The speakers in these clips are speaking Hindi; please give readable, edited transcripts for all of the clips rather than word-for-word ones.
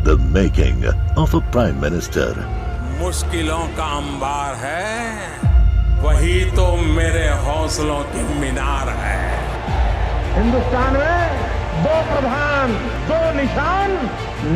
The making of a Prime Minister. मुश्किलों का अंबार है, वही तो मेरे हौसलों की मीनार है। हिंदुस्तान में दो प्रधान दो निशान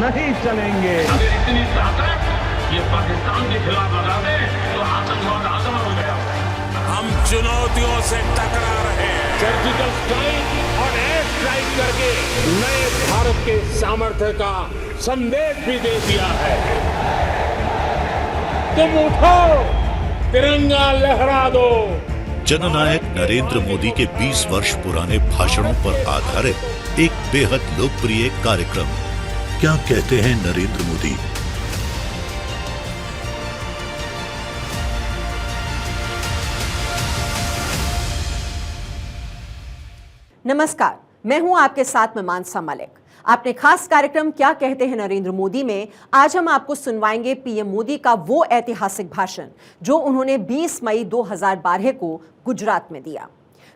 नहीं चलेंगे। अगर इतनी ताकत ये पाकिस्तान के खिलाफ लगा दे तो आतंकवाद आसान हो गया। हम चुनौतियों से टकरा रहे हैं। सर्जिकल स्ट्राइक और एयर स्ट्राइक करके नए भारत के सामर्थ्य का संदेश भी दे दिया है। तुम उठो, तिरंगा लहरा दो। जननायक नरेंद्र मोदी के 20 वर्ष पुराने भाषणों पर आधारित एक बेहद लोकप्रिय कार्यक्रम। क्या कहते हैं नरेंद्र मोदी? नमस्कार, मैं हूं आपके साथ में मानसा मलिक। अपने खास कार्यक्रम क्या कहते हैं नरेंद्र मोदी में आज हम आपको सुनवाएंगे पीएम मोदी का वो ऐतिहासिक भाषण जो उन्होंने 20 मई 2012 को गुजरात में दिया।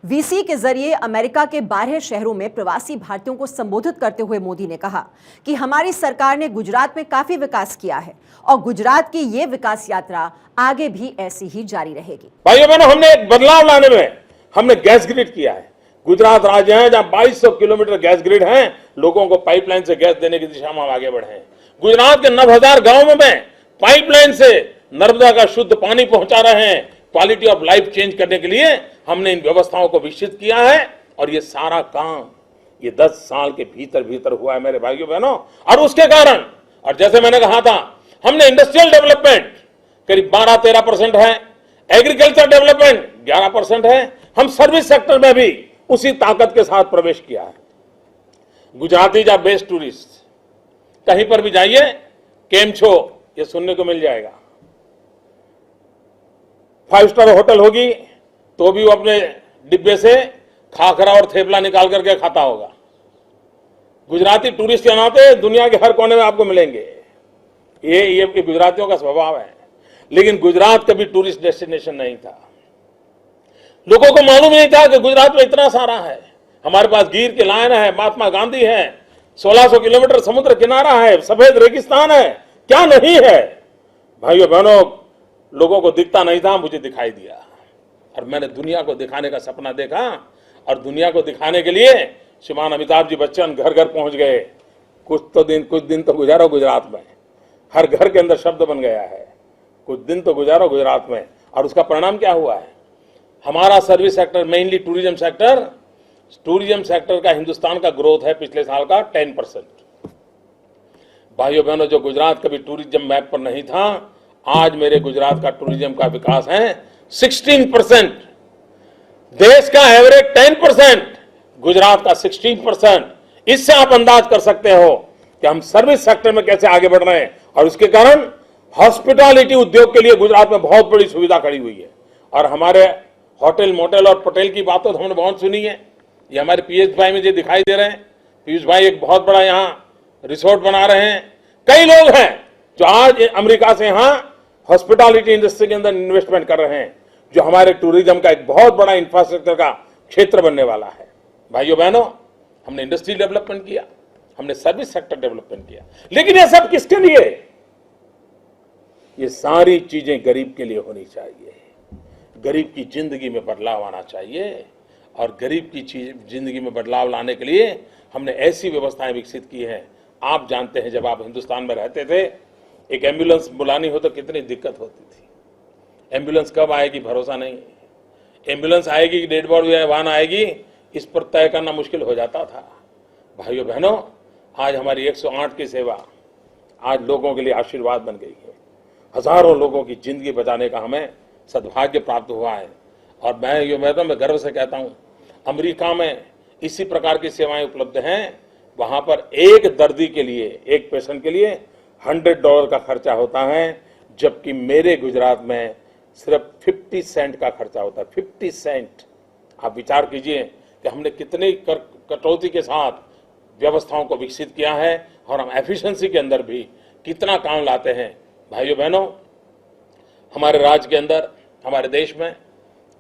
वीसी के जरिए अमेरिका के 12 शहरों में प्रवासी भारतीयों को संबोधित करते हुए मोदी ने कहा कि हमारी सरकार ने गुजरात में काफी विकास किया है और गुजरात की ये विकास यात्रा आगे भी ऐसी ही जारी रहेगी। भाइयों बहनों, हमने एक बदलाव लाने में हमने गैस ग्रिड किया है। गुजरात राज्य है जहां 2200 किलोमीटर गैस ग्रिड है, लोगों को पाइपलाइन से गैस देने की दिशा में हम आगे बढ़े हैं। गुजरात के 9000 गांवों में पाइपलाइन से नर्मदा का शुद्ध पानी पहुंचा रहे हैं। क्वालिटी ऑफ लाइफ चेंज करने के लिए हमने इन व्यवस्थाओं को विकसित किया है और ये सारा काम ये 10 साल के भीतर भीतर हुआ है मेरे भाइयों बहनों। और उसके कारण, और जैसे मैंने कहा था, हमने इंडस्ट्रियल डेवलपमेंट करीब 12-13% है, एग्रीकल्चर डेवलपमेंट 11% है। हम सर्विस सेक्टर में भी उसी ताकत के साथ प्रवेश किया है। गुजराती जा बेस्ट टूरिस्ट, कहीं पर भी जाइए केम छो ये सुनने को मिल जाएगा। 5 स्टार होटल होगी तो भी वो अपने डिब्बे से खाखरा और थेपला निकाल करके खाता होगा। गुजराती टूरिस्ट के नाते दुनिया के हर कोने में आपको मिलेंगे। ये गुजरातियों का स्वभाव है। लेकिन गुजरात कभी टूरिस्ट डेस्टिनेशन नहीं था। लोगों को मालूम नहीं था कि गुजरात में इतना सारा है। हमारे पास गिर के लायन है, महात्मा गांधी है, 1600 किलोमीटर समुद्र किनारा है, सफेद रेगिस्तान है, क्या नहीं है। भाइयों बहनों, लोगों को दिखता नहीं था, मुझे दिखाई दिया और मैंने दुनिया को दिखाने का सपना देखा। और दुनिया को दिखाने के लिए श्रीमान अमिताभ जी बच्चन घर घर पहुंच गए। कुछ दिन तो गुजारो गुजरात में। हर घर के अंदर शब्द बन गया है, कुछ दिन तो गुजारो गुजरात में। और उसका परिणाम क्या हुआ है? हमारा service sector, mainly tourism sector का हिंदुस्तान का ग्रोथ है पिछले साल का 10%। भाइयों बहनों, जो गुजरात कभी टूरिज्म मैप पर नहीं था, आज मेरे गुजरात का टूरिज्म का विकास है 16%। देश का एवरेज 10%, गुजरात का 16%। इससे आप अंदाज कर सकते हो कि हम सर्विस सेक्टर में कैसे आगे बढ़ रहे हैं। और उसके कारण हॉस्पिटैलिटी उद्योग के लिए गुजरात में बहुत बड़ी सुविधा खड़ी हुई है। और हमारे होटल, मोटेल और पटेल की बातों तो हमने बहुत सुनी है। ये हमारे पीयूष भाई मुझे दिखाई दे रहे हैं। पीयूष भाई एक बहुत बड़ा यहाँ रिसोर्ट बना रहे हैं। कई लोग हैं जो आज अमेरिका से यहाँ हॉस्पिटैलिटी इंडस्ट्री के अंदर इन्वेस्टमेंट कर रहे हैं, जो हमारे टूरिज्म का एक बहुत बड़ा इंफ्रास्ट्रक्चर का क्षेत्र बनने वाला है। भाइयों बहनों, हमने इंडस्ट्री डेवलपमेंट किया, हमने सर्विस सेक्टर डेवलपमेंट किया। लेकिन ये सब किसके लिए? ये सारी चीजें गरीब के लिए होनी चाहिए। गरीब की जिंदगी में बदलाव आना चाहिए। और गरीब की जिंदगी में बदलाव लाने के लिए हमने ऐसी व्यवस्थाएं विकसित की हैं। आप जानते हैं, जब आप हिंदुस्तान में रहते थे, एक एम्बुलेंस बुलानी हो तो कितनी दिक्कत होती थी। एम्बुलेंस कब आएगी भरोसा नहीं। एम्बुलेंस आएगी कि डेड बॉडी वहां आएगी, इस पर तय करना मुश्किल हो जाता था। भाइयों बहनों, आज हमारी 108 की सेवा आज लोगों के लिए आशीर्वाद बन गई है। हजारों लोगों की जिंदगी बचाने का हमें सद्भाग्य प्राप्त हुआ है। और मैं गर्व से कहता हूं, अमेरिका में इसी प्रकार की सेवाएं उपलब्ध हैं। वहां पर एक दर्दी के लिए, एक पेशेंट के लिए $100 का खर्चा होता है, जबकि मेरे गुजरात में सिर्फ 50 सेंट का खर्चा होता है। 50 सेंट। आप विचार कीजिए कि हमने कितनी कटौती के साथ व्यवस्थाओं को विकसित किया है और हम एफिशिएंसी के अंदर भी कितना काम लाते हैं। भाइयों बहनों, हमारे राज्य के अंदर, हमारे देश में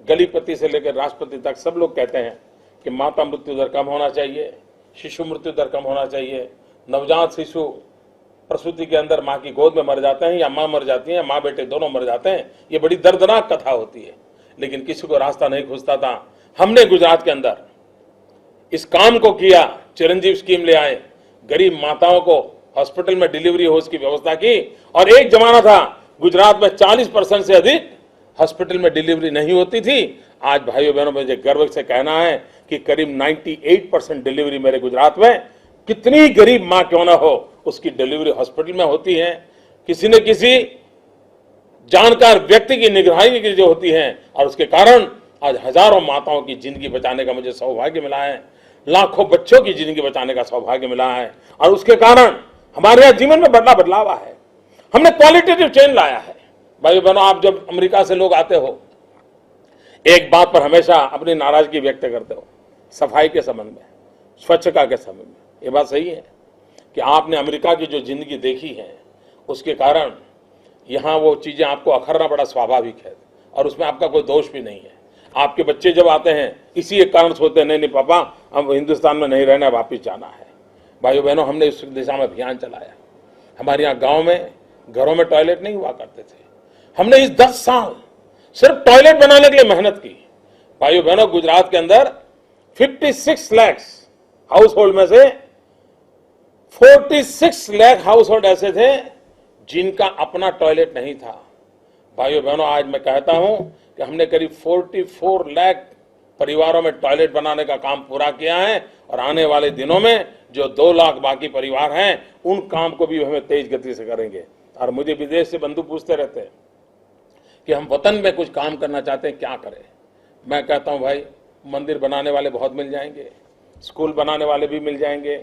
गलीपति से लेकर राष्ट्रपति तक सब लोग कहते हैं कि माता मृत्यु दर कम होना चाहिए, शिशु मृत्यु दर कम होना चाहिए, नवजात शिशु प्रसूति के अंदर माँ की गोद में मर जाते हैं या माँ मर जाती है, माँ बेटे दोनों मर जाते हैं। ये बड़ी दर्दनाक कथा होती है, लेकिन किसी को रास्ता नहीं खुजता था। हमने गुजरात के अंदर इस काम को किया, चिरंजीव स्कीम ले आए, गरीब माताओं को हॉस्पिटल में डिलीवरी हो उसकी व्यवस्था की। और एक जमाना था गुजरात में 40% से अधिक हॉस्पिटल में डिलीवरी नहीं होती थी। आज भाइयों बहनों, मुझे गर्व से कहना है कि करीब 98% डिलीवरी मेरे गुजरात में, कितनी गरीब मां क्यों ना हो, उसकी डिलीवरी हॉस्पिटल में होती है। किसी न किसी जानकार व्यक्ति की निगरानी की जो होती है, और उसके कारण आज हजारों माताओं की जिंदगी बचाने का मुझे सौभाग्य मिला है, लाखों बच्चों की जिंदगी बचाने का सौभाग्य मिला है। और उसके कारण हमारे यहाँ जीवन में बड़ा बदलाव आया है, हमने क्वालिटेटिव चेंज लाया है। भाइयों बहनों, आप जब अमेरिका से लोग आते हो, एक बात पर हमेशा अपनी नाराजगी व्यक्त करते हो, सफाई के संबंध में, स्वच्छता के संबंध में। ये बात सही है कि आपने अमेरिका की जो जिंदगी देखी है, उसके कारण यहाँ वो चीजें आपको अखरना बड़ा स्वाभाविक है, और उसमें आपका कोई दोष भी नहीं है। आपके बच्चे जब आते हैं, इसी एक कारण सोचते हैं, नहीं पापा, हम हिंदुस्तान में नहीं रहना, वापिस जाना है। भाइयों बहनों, हमने इस दिशा में अभियान चलाया। हमारे यहाँ गाँव में घरों में टॉयलेट नहीं हुआ करते थे, हमने इस 10 साल सिर्फ टॉयलेट बनाने के लिए मेहनत की। भाइयों बहनों, गुजरात के अंदर 56 लाख हाउस होल्ड में से 46 लाख हाउस होल्ड ऐसे थे जिनका अपना टॉयलेट नहीं था। भाइयों बहनों, आज मैं कहता हूं कि हमने करीब 44 लाख परिवारों में टॉयलेट बनाने का काम पूरा किया है, और आने वाले दिनों में जो 2 लाख बाकी परिवार हैं, उन काम को भी हमें तेज गति से करेंगे। और मुझे विदेश से बंधु पूछते रहते हैं कि हम वतन में कुछ काम करना चाहते हैं, क्या करें। मैं कहता हूं भाई, मंदिर बनाने वाले बहुत मिल जाएंगे, स्कूल बनाने वाले भी मिल जाएंगे,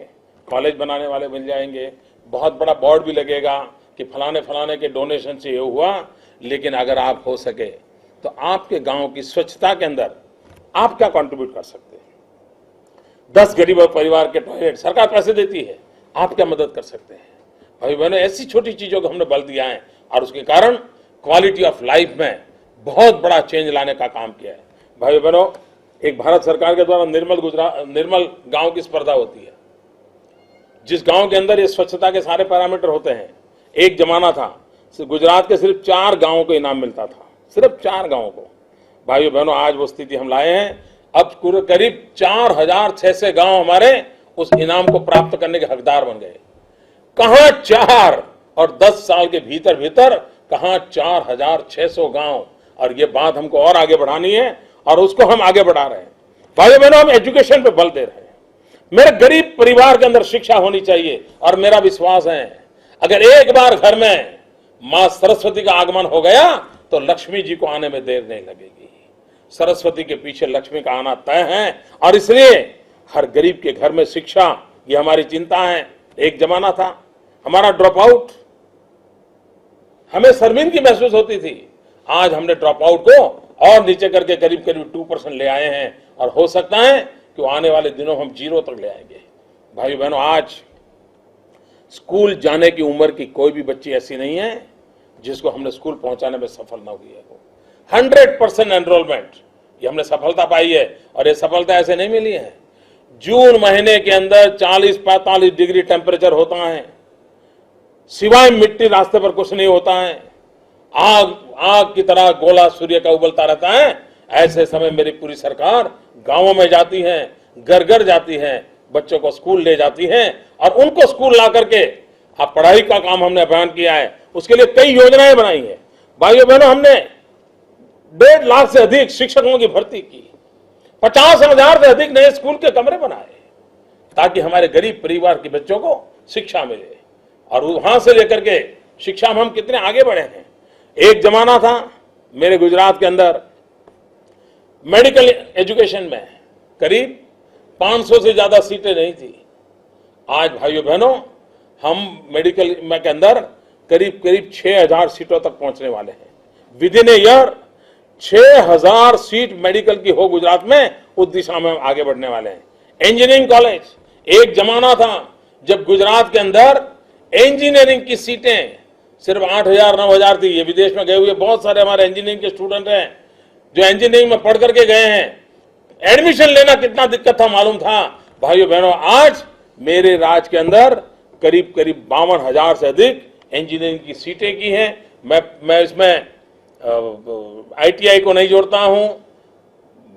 कॉलेज बनाने वाले मिल जाएंगे, बहुत बड़ा बोर्ड भी लगेगा कि फलाने फलाने के डोनेशन से ये हुआ। लेकिन अगर आप हो सके तो आपके गांव की स्वच्छता के अंदर आप क्या कंट्रीब्यूट कर सकते हैं। 10 गरीब परिवार के टॉयलेट सरकार पैसे देती है, आप क्या मदद कर सकते हैं। भाई बहनों, ऐसी छोटी चीजों को हमने बल दिया है, और उसके कारण क्वालिटी ऑफ लाइफ में बहुत बड़ा चेंज लाने का काम किया है। भाई बहनों, एक भारत सरकार के द्वारा निर्मल गांव की स्पर्धा होती है, जिस गांव के अंदर ये स्वच्छता के सारे पैरामीटर होते हैं। एक जमाना था गुजरात के सिर्फ 4 गांवों को इनाम मिलता था, सिर्फ 4 गांवों को। भाइयों बहनों, आज वो स्थिति हम लाए हैं, अब करीब 4600 गांव हमारे उस इनाम को प्राप्त करने के हकदार बन गए। कहां 4 और 10 साल के भीतर भीतर कहां 4600 गांव। और ये बात हमको और आगे बढ़ानी है, और उसको हम आगे बढ़ा रहे हैं। भाइयों बहनों, हम एजुकेशन पे बल दे रहे हैं। मेरे गरीब परिवार के अंदर शिक्षा होनी चाहिए, और मेरा विश्वास है अगर एक बार घर में मां सरस्वती का आगमन हो गया तो लक्ष्मी जी को आने में देर नहीं लगेगी। सरस्वती के पीछे लक्ष्मी का आना तय है, और इसलिए हर गरीब के घर में शिक्षा, ये हमारी चिंता है। एक जमाना था हमारा ड्रॉप आउट, हमें शर्मिंदगी महसूस होती थी। आज हमने ड्रॉप आउट को और नीचे करके करीब 2% ले आए हैं, और हो सकता है कि आने वाले दिनों हम 0 तक ले आएंगे। भाइयों बहनों, आज स्कूल जाने की उम्र की कोई भी बच्ची ऐसी नहीं है जिसको हमने स्कूल पहुंचाने में सफल ना हुई है। 100% एनरोलमेंट, ये हमने सफलता पाई है, और ये सफलता ऐसे नहीं मिली है। जून महीने के अंदर 40-45 डिग्री टेम्परेचर होता है, सिवाय मिट्टी रास्ते पर कुछ नहीं होता है, आग की तरह गोला सूर्य का उबलता रहता है। ऐसे समय मेरी पूरी सरकार गांवों में जाती है, घर घर जाती है, बच्चों को स्कूल ले जाती है, और उनको स्कूल ला करके अब पढ़ाई का काम हमने अभियान किया है। उसके लिए कई योजनाएं बनाई हैं। भाइयों बहनों, हमने 1.5 लाख से अधिक शिक्षकों की भर्ती की, 50,000 से अधिक नए स्कूल के कमरे बनाए, ताकि हमारे गरीब परिवार के बच्चों को शिक्षा मिले। और वहां से लेकर के शिक्षा में हम कितने आगे बढ़े हैं। एक जमाना था मेरे गुजरात के अंदर मेडिकल एजुकेशन में करीब 500 से ज्यादा सीटें नहीं थी। आज भाइयों बहनों, हम मेडिकल में के अंदर करीब 6000 सीटों तक पहुंचने वाले हैं। With in a year 6000 seat medical की हो गुजरात में, उस दिशा में हम आगे बढ़ने वाले हैं। इंजीनियरिंग कॉलेज, एक जमाना था जब गुजरात के अंदर इंजीनियरिंग की सीटें सिर्फ 8000-9000 थी। ये विदेश में गए हुए बहुत सारे हमारे इंजीनियरिंग के स्टूडेंट हैं जो इंजीनियरिंग में पढ़ करके गए हैं। एडमिशन लेना कितना दिक्कत था मालूम था। भाइयों बहनों, आज मेरे राज्य के अंदर करीब करीब 52,000 से अधिक इंजीनियरिंग की सीटें की हैं। मैं इसमें ITI को नहीं जोड़ता हूं,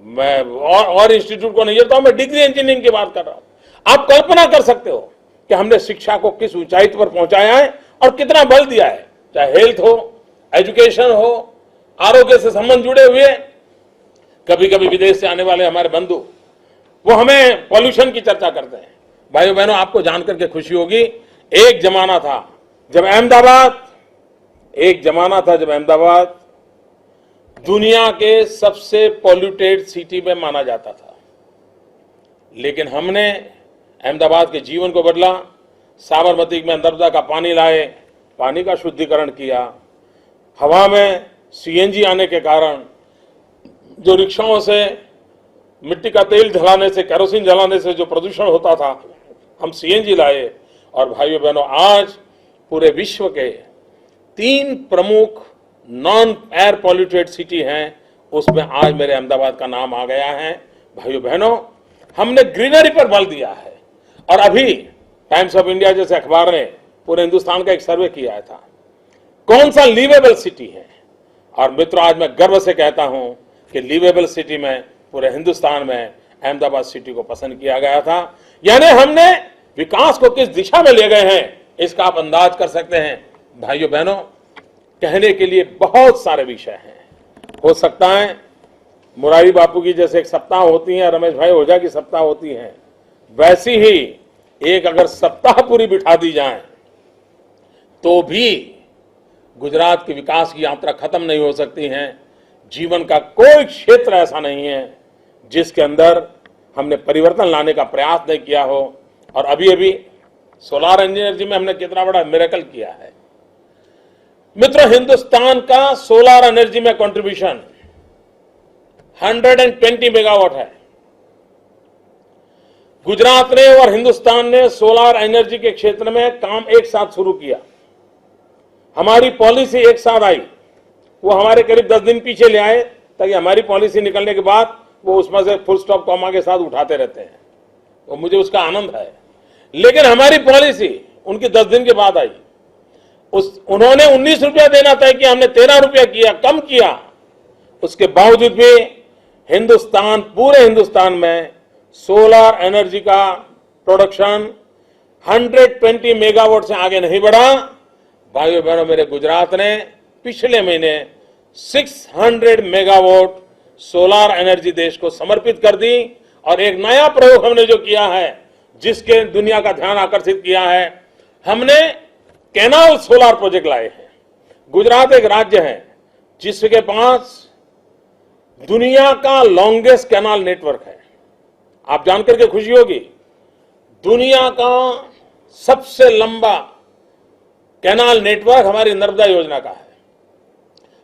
मैं और इंस्टीट्यूट को नहीं जोड़ता हूं, मैं डिग्री इंजीनियरिंग की बात कर रहा हूं। आप कल्पना कर सकते हो कि हमने शिक्षा को किस ऊंचाई पर पहुंचाया है और कितना बल दिया है, चाहे हेल्थ हो, एजुकेशन हो, आरोग्य से संबंध जुड़े हुए। कभी कभी विदेश से आने वाले हमारे बंधु वो हमें पॉल्यूशन की चर्चा करते हैं। भाइयों बहनों, आपको जानकर के खुशी होगी, एक जमाना था जब अहमदाबाद दुनिया के सबसे पॉल्यूटेड सिटी में माना जाता था, लेकिन हमने अहमदाबाद के जीवन को बदला। साबरमती में नर्मदा का पानी लाए, पानी का शुद्धिकरण किया। हवा में CNG आने के कारण जो रिक्शाओं से मिट्टी का तेल जलाने से, केरोसिन जलाने से जो प्रदूषण होता था, हम CNG लाए। और भाइयों बहनों, आज पूरे विश्व के 3 प्रमुख नॉन एयर पॉल्यूटेड सिटी हैं, उसमें आज मेरे अहमदाबाद का नाम आ गया है। भाइयों बहनों, हमने ग्रीनरी पर बल दिया है। और अभी टाइम्स ऑफ इंडिया जैसे अखबार ने पूरे हिंदुस्तान का एक सर्वे किया था, कौन सा लिवेबल सिटी है। और मित्रों, आज मैं गर्व से कहता हूं कि लिवेबल सिटी में पूरे हिंदुस्तान में अहमदाबाद सिटी को पसंद किया गया था। यानी हमने विकास को किस दिशा में ले गए हैं, इसका आप अंदाज कर सकते हैं। भाइयों बहनों, कहने के लिए बहुत सारे विषय हैं। हो सकता है मुरारी बापू की जैसे एक सप्ताह होती है, रमेश भाई ओझा की सप्ताह होती है, वैसी ही एक अगर सप्ताह पूरी बिठा दी जाए तो भी गुजरात की विकास की यात्रा खत्म नहीं हो सकती है। जीवन का कोई क्षेत्र ऐसा नहीं है जिसके अंदर हमने परिवर्तन लाने का प्रयास नहीं किया हो। और अभी अभी सोलार एनर्जी में हमने कितना बड़ा मिरेकल किया है। मित्रों, हिंदुस्तान का सोलार एनर्जी में कंट्रीब्यूशन 120 मेगावाट है। गुजरात ने और हिंदुस्तान ने सोलार एनर्जी के क्षेत्र में काम एक साथ शुरू किया। हमारी पॉलिसी एक साथ आई, वो हमारे करीब 10 दिन पीछे ले आए ताकि हमारी पॉलिसी निकलने के बाद वो उसमें से फुल स्टॉप कॉमा के साथ उठाते रहते हैं, तो मुझे उसका आनंद है। लेकिन हमारी पॉलिसी उनकी 10 दिन के बाद आई। उन्होंने 19 रुपया देना तय किया, हमने 13 रुपया किया, कम किया। उसके बावजूद भी हिंदुस्तान, पूरे हिंदुस्तान में सोलर एनर्जी का प्रोडक्शन 120 मेगावाट से आगे नहीं बढ़ा। भाइयों बहनों, मेरे गुजरात ने पिछले महीने 600 मेगावाट सोलर एनर्जी देश को समर्पित कर दी। और एक नया प्रयोग हमने जो किया है, जिसके दुनिया का ध्यान आकर्षित किया है, हमने कैनाल सोलर प्रोजेक्ट लाए हैं। गुजरात एक राज्य है जिसके पास दुनिया का लॉन्गेस्ट कैनाल नेटवर्क है। आप जानकर के खुशी होगी, दुनिया का सबसे लंबा कैनाल नेटवर्क हमारी नर्मदा योजना का है।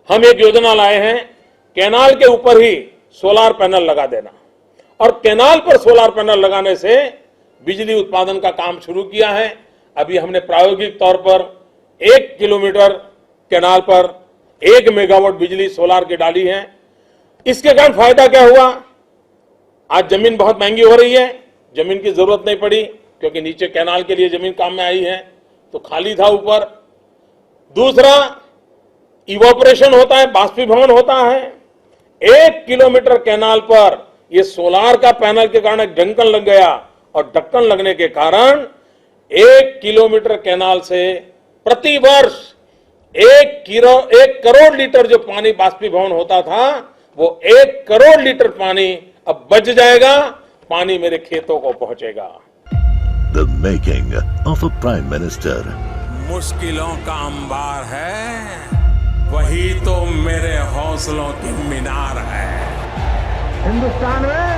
हम एक योजना लाए हैं, कैनाल के ऊपर ही सोलार पैनल लगा देना। और कैनाल पर सोलार पैनल लगाने से बिजली उत्पादन का काम शुरू किया है। अभी हमने प्रायोगिक तौर पर 1 किलोमीटर कैनाल पर 1 मेगावाट बिजली सोलार की डाली है। इसके कारण फायदा क्या हुआ? आज जमीन बहुत महंगी हो रही है, जमीन की जरूरत नहीं पड़ी, क्योंकि नीचे कैनाल के लिए जमीन काम में आई है, तो खाली था ऊपर। दूसरा, इवोपरेशन होता है, बाष्पीभवन होता है। 1 किलोमीटर कैनाल पर ये सोलार का पैनल के कारण एक ढक्कन लग गया, और ढक्कन लगने के कारण 1 किलोमीटर कैनाल से प्रति वर्ष 1 करोड़ लीटर जो पानी बाष्पीभवन होता था, वो 1 करोड़ लीटर पानी अब बच जाएगा, पानी मेरे खेतों को पहुंचेगा। The making of a Prime Minister. मुश्किलों का अंबार है, वही तो मेरे हौसलों की मीनार है। हिंदुस्तान में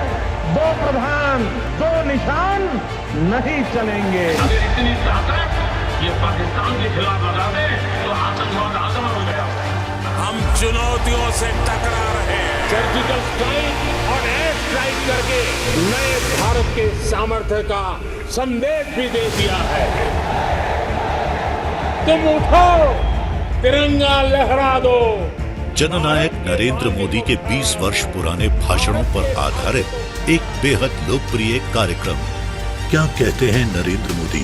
2 प्रधान 2 निशान नहीं चलेंगे। अगर इतनी ताकत ये पाकिस्तान के खिलाफ लगा दे तो आतंकवाद आसान हो गया। हम चुनौतियों से टकरा रहे हैं। सर्जिकल स्ट्राइक और एयर स्ट्राइक करके नए भारत के सामर्थ्य का संदेश भी दे दिया है। तुम उठो, तिरंगा लहरा दो। जननायक नरेंद्र मोदी के 20 वर्ष पुराने भाषणों पर आधारित एक बेहद लोकप्रिय कार्यक्रम क्या कहते हैं नरेंद्र मोदी।